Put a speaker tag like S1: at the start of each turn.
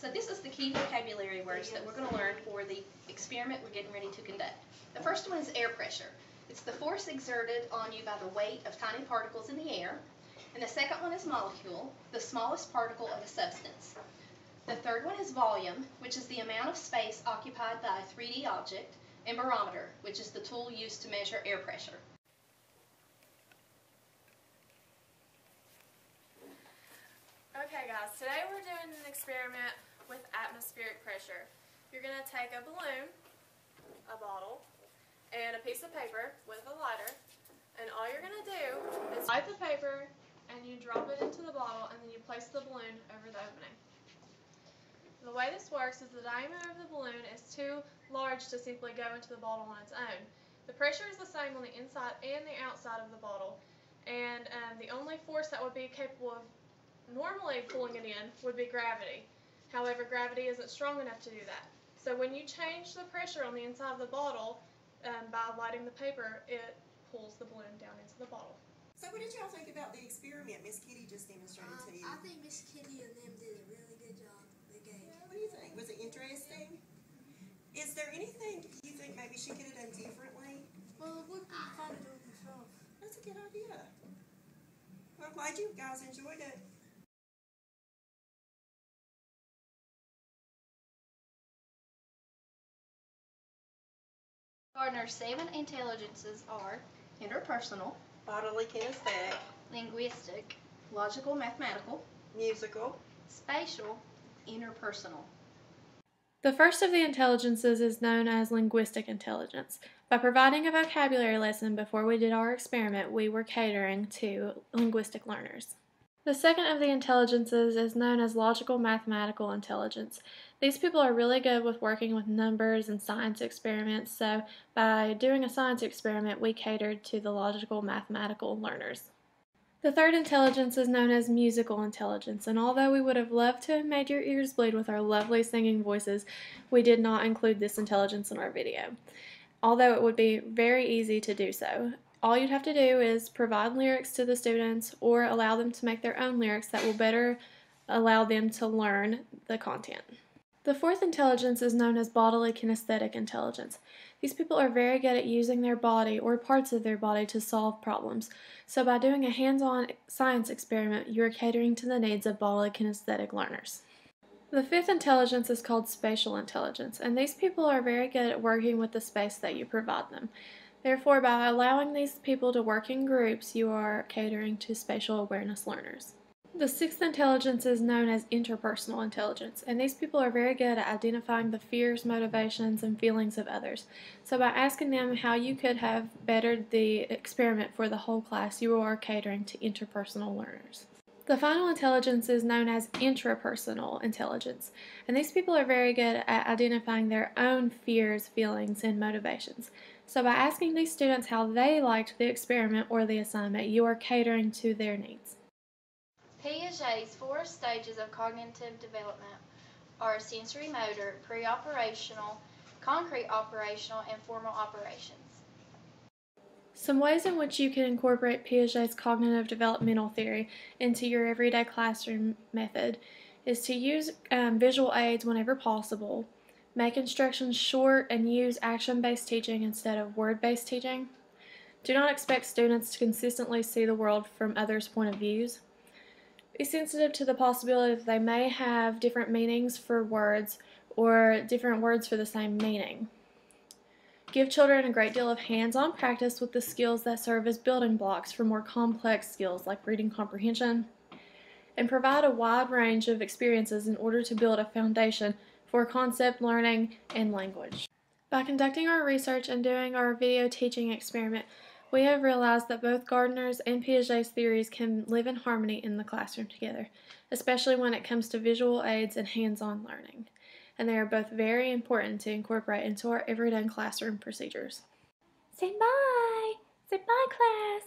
S1: So this is the key vocabulary words that we're going to learn for the experiment we're getting ready to conduct. The first one is air pressure. It's the force exerted on you by the weight of tiny particles in the air. And the second one is molecule, the smallest particle of a substance. The third one is volume, which is the amount of space occupied by a 3D object, and barometer, which is the tool used to measure air pressure.
S2: Okay guys, today we're doing an experiment with atmospheric pressure. You're going to take a balloon, a bottle, and a piece of paper with a lighter, and all you're going to do is light the paper and you drop it into the bottle, and then you place the balloon over the opening. The way this works is the diameter of the balloon is too large to simply go into the bottle on its own. The pressure is the same on the inside and the outside of the bottle, and the only force that would be capable of normally pulling it in would be gravity. However, gravity isn't strong enough to do that. So when you change the pressure on the inside of the bottle by lighting the paper, it pulls the balloon down into the bottle.
S3: So what did y'all think about the experiment Miss Kitty just demonstrated to you?
S4: I think Miss Kitty and them did a really good job.
S3: What do you think? Was it interesting? Is there anything you think maybe she could have done differently?
S4: Well, it would be fun to do it herself.
S3: That's a good idea. Well, I'm glad you guys enjoyed it.
S1: Gardner's 7 intelligences are interpersonal,
S3: Bodily kinesthetic,
S1: linguistic, logical mathematical,
S3: musical,
S1: spatial, interpersonal.
S2: The first of the intelligences is known as linguistic intelligence. By providing a vocabulary lesson before we did our experiment, we were catering to linguistic learners. The second of the intelligences is known as logical mathematical intelligence. These people are really good with working with numbers and science experiments, so by doing a science experiment, we catered to the logical mathematical learners. The third intelligence is known as musical intelligence, and although we would have loved to have made your ears bleed with our lovely singing voices, we did not include this intelligence in our video, although it would be very easy to do so. All you'd have to do is provide lyrics to the students or allow them to make their own lyrics that will better allow them to learn the content. The fourth intelligence is known as bodily kinesthetic intelligence. These people are very good at using their body or parts of their body to solve problems. So by doing a hands-on science experiment, you are catering to the needs of bodily kinesthetic learners. The fifth intelligence is called spatial intelligence, and these people are very good at working with the space that you provide them. Therefore, by allowing these people to work in groups, you are catering to spatial awareness learners. The sixth intelligence is known as interpersonal intelligence, and these people are very good at identifying the fears, motivations, and feelings of others. So by asking them how you could have bettered the experiment for the whole class, you are catering to interpersonal learners. The final intelligence is known as intrapersonal intelligence, and these people are very good at identifying their own fears, feelings, and motivations. So by asking these students how they liked the experiment or the assignment, you are catering to their needs.
S5: Piaget's 4 stages of cognitive development are sensory motor, pre-operational, concrete operational, and formal operations.
S2: Some ways in which you can incorporate Piaget's cognitive developmental theory into your everyday classroom method is to use visual aids whenever possible, make instructions short, and use action-based teaching instead of word-based teaching. Do not expect students to consistently see the world from others' point of views. Be sensitive to the possibility that they may have different meanings for words or different words for the same meaning. Give children a great deal of hands-on practice with the skills that serve as building blocks for more complex skills like reading comprehension, and provide a wide range of experiences in order to build a foundation for concept learning and language. By conducting our research and doing our video teaching experiment, we have realized that both Gardner's and Piaget's theories can live in harmony in the classroom together, especially when it comes to visual aids and hands-on learning. And they are both very important to incorporate into our everyday classroom procedures. Say bye! Say bye, class!